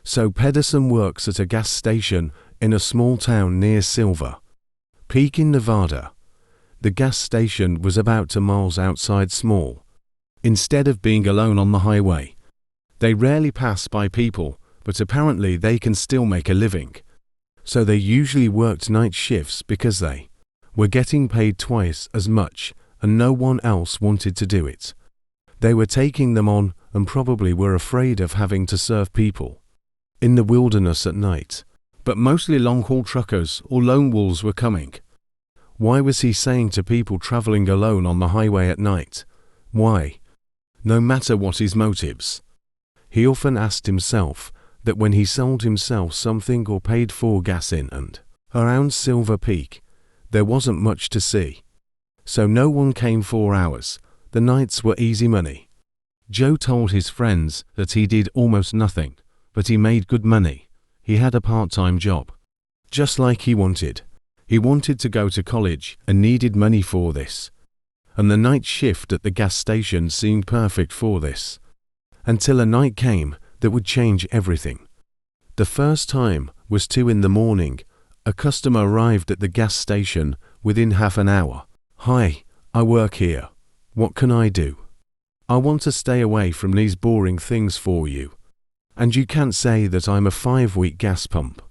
So Pedersen works at a gas station in a small town near Silver Peak in Nevada. The gas station was about 2 miles outside Small. Instead of being alone on the highway, they rarely pass by people, but apparently they can still make a living. So they usually worked night shifts because they were getting paid twice as much and no one else wanted to do it. They were taking them on and probably were afraid of having to serve people in the wilderness at night. But mostly long-haul truckers or lone wolves were coming. Why was he saying to people traveling alone on the highway at night? Why? No matter what his motives. He often asked himself that when he sold himself something or paid for gas in and around Silver Peak, there wasn't much to see. So no one came 4 hours. The nights were easy money. Joe told his friends that he did almost nothing, but he made good money. He had a part-time job. Just like he wanted. He wanted to go to college and needed money for this. And the night shift at the gas station seemed perfect for this. Until a night came that would change everything. The first time was 2 in the morning. A customer arrived at the gas station within half an hour. "Hi, I work here. What can I do? I want to stay away from these boring things for you. And you can't say that I'm a 5-week gas pump.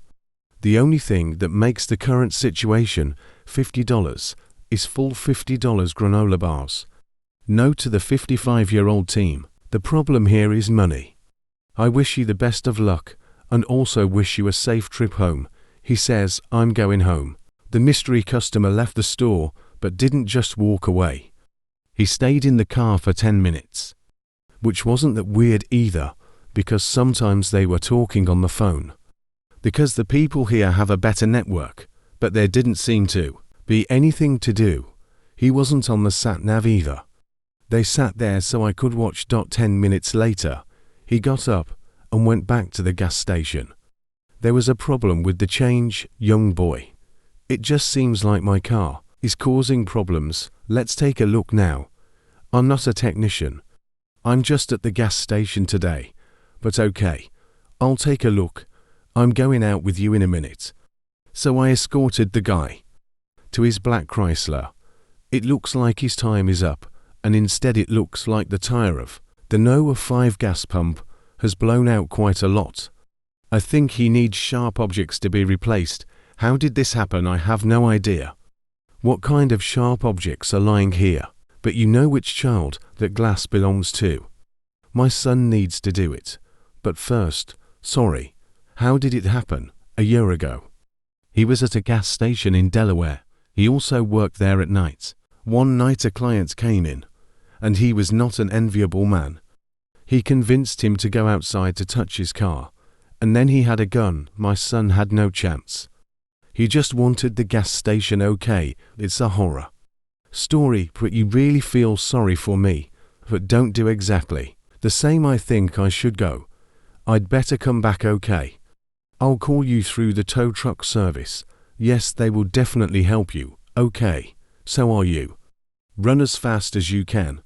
The only thing that makes the current situation $50 is full $50 granola bars. No to the 55-year-old team. The problem here is money. I wish you the best of luck and also wish you a safe trip home." He says, "I'm going home." The mystery customer left the store but didn't just walk away. He stayed in the car for 10 minutes. Which wasn't that weird either, because sometimes they were talking on the phone. Because the people here have a better network, but there didn't seem to be anything to do. He wasn't on the sat-nav either. They sat there so I could watch. 10 minutes later, he got up and went back to the gas station. There was a problem with the change, young boy. It just seems like my car is causing problems. Let's take a look now. I'm not a technician. I'm just at the gas station today. But okay, I'll take a look. I'm going out with you in a minute. So I escorted the guy to his black Chrysler. It looks like his time is up, and instead it looks like the tire of the No. 5 gas pump has blown out quite a lot. I think he needs sharp objects to be replaced. How did this happen? I have no idea. What kind of sharp objects are lying here? But you know which child that glass belongs to. My son needs to do it. But first, sorry, how did it happen? A year ago. He was at a gas station in Delaware. He also worked there at night. One night a client came in, and he was not an enviable man. He convinced him to go outside to touch his car, and then he had a gun. My son had no chance. He just wanted the gas station. Okay, it's a horror story, but you really feel sorry for me, but don't do exactly the same. I think I should go. I'd better come back. Okay. I'll call you through the tow truck service. Yes, they will definitely help you. Okay. So are you. Run as fast as you can.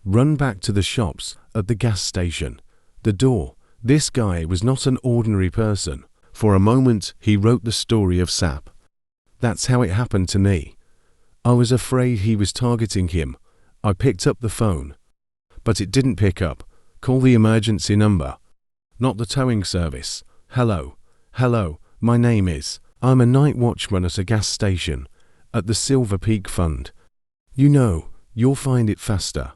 Run back to the shops at the gas station. The door. This guy was not an ordinary person. For a moment, he wrote the story of Sap. That's how it happened to me. I was afraid he was targeting him. I picked up the phone. But it didn't pick up. Call the emergency number. Not the towing service. Hello. Hello, my name is. I'm a night watchman at a gas station. At the Silver Peak Fund. You know, you'll find it faster.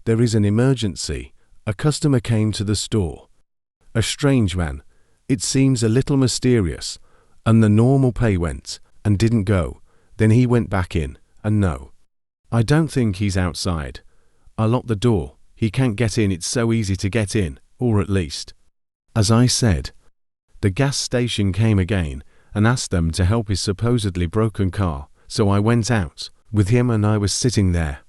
There is an emergency. A customer came to the store. A strange man. It seems a little mysterious. And the normal pay went, and didn't go. Then he went back in, and no. I don't think he's outside. I locked the door. He can't get in. It's so easy to get in, or at least. As I said, the gas station came again and asked them to help his supposedly broken car, so I went out with him and I was sitting there.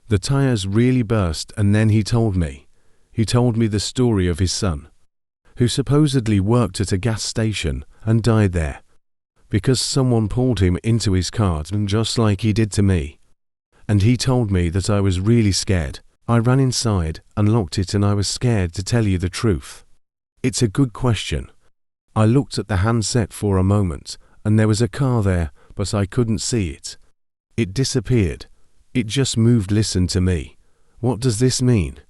The tires really burst, and then he told me the story of his son, who supposedly worked at a gas station and died there because someone pulled him into his car, and just like he did to me. And he told me that I was really scared. I ran inside and locked it, and I was scared, to tell you the truth. It's a good question. I looked at the handset for a moment, and there was a car there, but I couldn't see it. It disappeared. It just moved. Listen to me. What does this mean?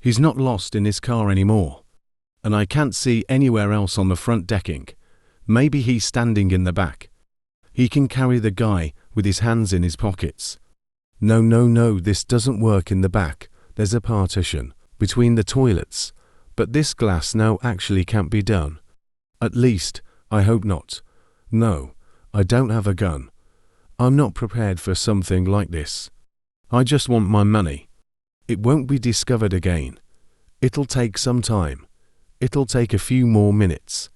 He's not lost in his car anymore. And I can't see anywhere else on the front decking. Maybe he's standing in the back. He can carry the guy with his hands in his pockets. No, this doesn't work in the back. There's a partition between the toilets. But this glass now actually can't be done. At least, I hope not. No, I don't have a gun. I'm not prepared for something like this. I just want my money. It won't be discovered again. It'll take some time. It'll take a few more minutes.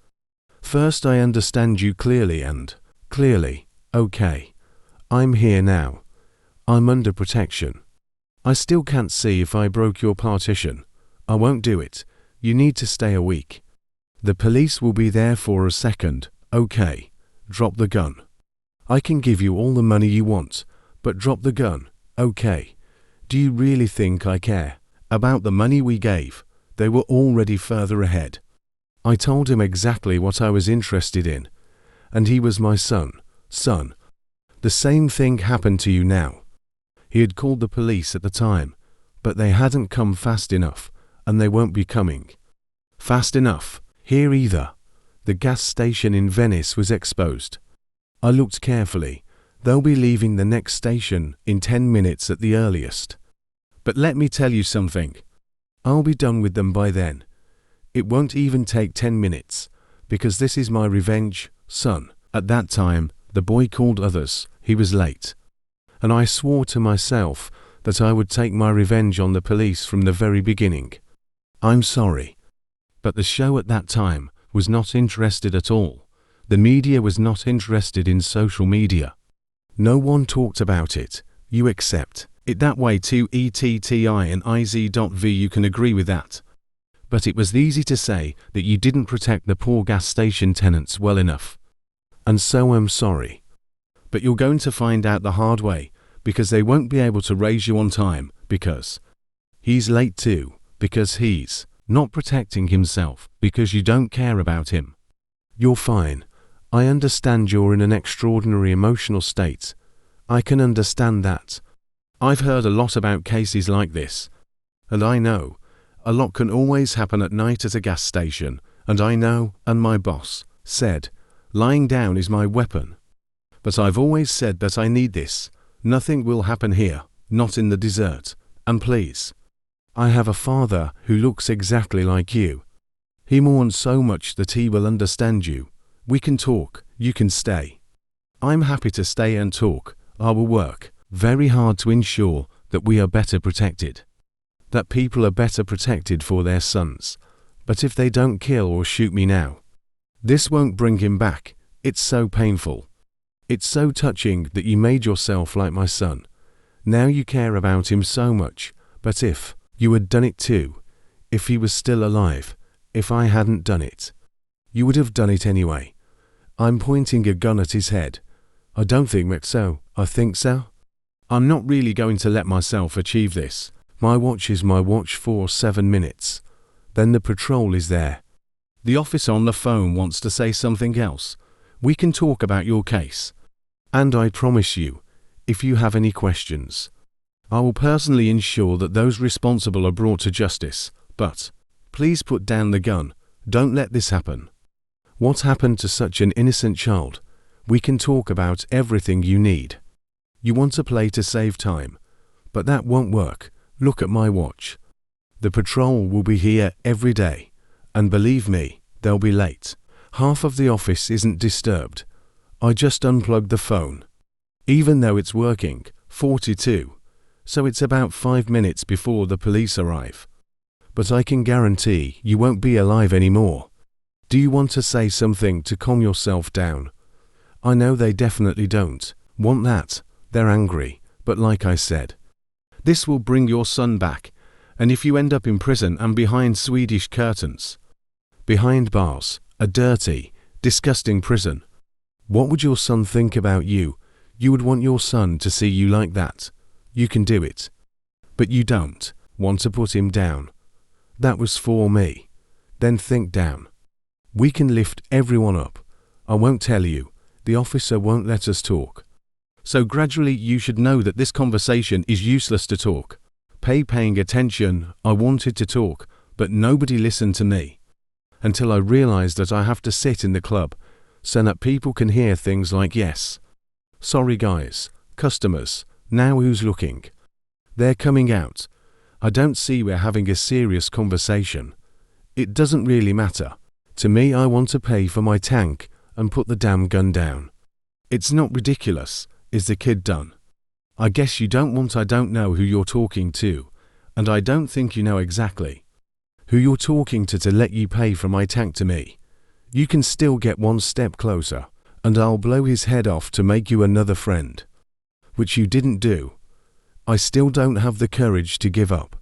First, I understand you clearly and clearly. Okay. I'm here now. I'm under protection. I still can't see if I broke your partition. I won't do it. You need to stay a week. The police will be there for a second. Okay. Drop the gun. I can give you all the money you want, but drop the gun. Okay. Do you really think I care about the money we gave? They were already further ahead. I told him exactly what I was interested in. And he was my son. Son. The same thing happened to you now. He had called the police at the time, but they hadn't come fast enough, and they won't be coming fast enough here either. The gas station in Venice was exposed. I looked carefully. They'll be leaving the next station in 10 minutes at the earliest. But let me tell you something. I'll be done with them by then. It won't even take 10 minutes, because this is my revenge, son. At that time, the boy called others. He was late. And I swore to myself that I would take my revenge on the police from the very beginning. I'm sorry. But the show at that time was not interested at all. The media was not interested in social media. No one talked about it. You accept it that way too. ETTI and IZ.V, you can agree with that. But it was easy to say that you didn't protect the poor gas station tenants well enough. And so I'm sorry. But you're going to find out the hard way, because they won't be able to raise you on time, because he's late too, because he's not protecting himself, because you don't care about him. You're fine. I understand you're in an extraordinary emotional state. I can understand that. I've heard a lot about cases like this. And I know, a lot can always happen at night at a gas station, and I know, and my boss said, lying down is my weapon. But I've always said that I need this. Nothing will happen here, not in the desert. And please, I have a father who looks exactly like you. He mourns so much that he will understand you. We can talk, you can stay. I'm happy to stay and talk. I will work very hard to ensure that we are better protected. That people are better protected for their sons. But if they don't kill or shoot me now, this won't bring him back. It's so painful. It's so touching that you made yourself like my son. Now you care about him so much. But if you had done it too, if he was still alive, if I hadn't done it, you would have done it anyway. I'm pointing a gun at his head. I don't think so. I think so. I'm not really going to let myself achieve this. My watch is my watch for 7 minutes. Then the patrol is there. The officer on the phone wants to say something else. We can talk about your case. And I promise you, if you have any questions, I will personally ensure that those responsible are brought to justice. But please put down the gun. Don't let this happen. What happened to such an innocent child? We can talk about everything you need. You want to play to save time, but that won't work. Look at my watch. The patrol will be here every day, and believe me, they'll be late. Half of the office isn't disturbed. I just unplugged the phone. Even though it's working, 42, so it's about 5 minutes before the police arrive. But I can guarantee you won't be alive anymore. Do you want to say something to calm yourself down? I know they definitely don't want that. They're angry, but like I said, this will bring your son back, and if you end up in prison and behind Swedish curtains, behind bars, a dirty, disgusting prison, what would your son think about you? You would want your son to see you like that. You can do it. But you don't want to put him down. That was for me. Then think down. We can lift everyone up. I won't tell you. The officer won't let us talk. So gradually you should know that this conversation is useless to talk. Paying attention, I wanted to talk, but nobody listened to me. Until I realized that I have to sit in the club, so that people can hear things like yes. Sorry guys, customers, now who's looking? They're coming out. I don't see we're having a serious conversation. It doesn't really matter. To me, I want to pay for my tank and put the damn gun down. It's not ridiculous, is the kid done? I guess you don't want. I don't know who you're talking to, and I don't think you know exactly who you're talking to let you pay for my tank to me. You can still get one step closer, and I'll blow his head off to make you another friend. Which you didn't do. I still don't have the courage to give up.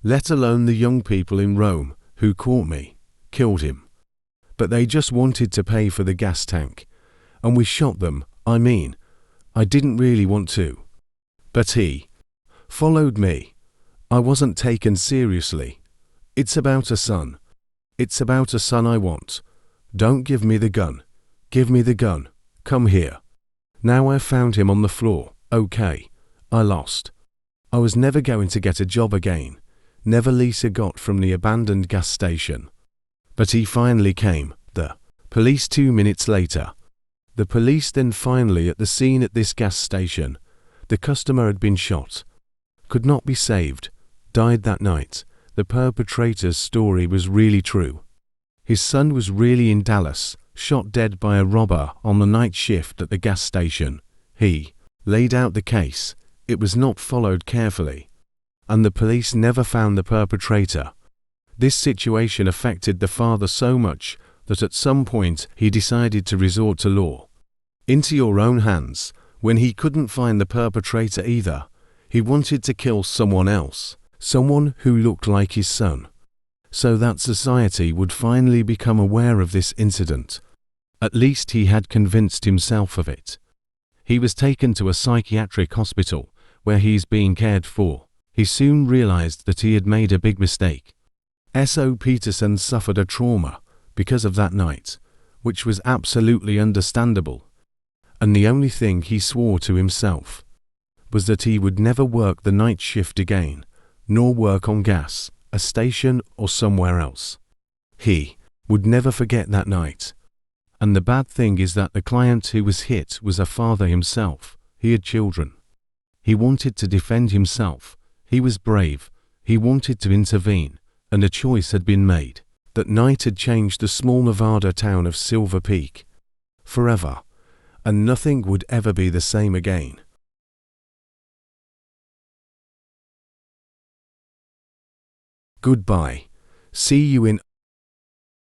Let alone the young people in Rome who caught me, killed him. But they just wanted to pay for the gas tank, and we shot them. I mean, I didn't really want to. But he followed me. I wasn't taken seriously. It's about a son. It's about a son I want. Don't give me the gun. Give me the gun. Come here. Now I found him on the floor. Okay. I lost. I was never going to get a job again. Never Lisa got from the abandoned gas station. But he finally came. The police 2 minutes later. The police then finally at the scene at this gas station. The customer had been shot. Could not be saved. Died that night. The perpetrator's story was really true. His son was really in Dallas, shot dead by a robber on the night shift at the gas station. He laid out the case. It was not followed carefully, and the police never found the perpetrator. This situation affected the father so much that at some point he decided to resort to law. Into your own hands. When he couldn't find the perpetrator either, he wanted to kill someone else, someone who looked like his son, so that society would finally become aware of this incident. At least he had convinced himself of it. He was taken to a psychiatric hospital where he is being cared for. He soon realized that he had made a big mistake. S.O. Peterson suffered a trauma because of that night, which was absolutely understandable. And the only thing he swore to himself was that he would never work the night shift again, nor work on gas, a station or somewhere else. He would never forget that night. And the bad thing is that the client who was hit was a father himself. He had children. He wanted to defend himself. He was brave. He wanted to intervene, and a choice had been made. That night had changed the small Nevada town of Silver Peak forever, and nothing would ever be the same again. Goodbye. See you in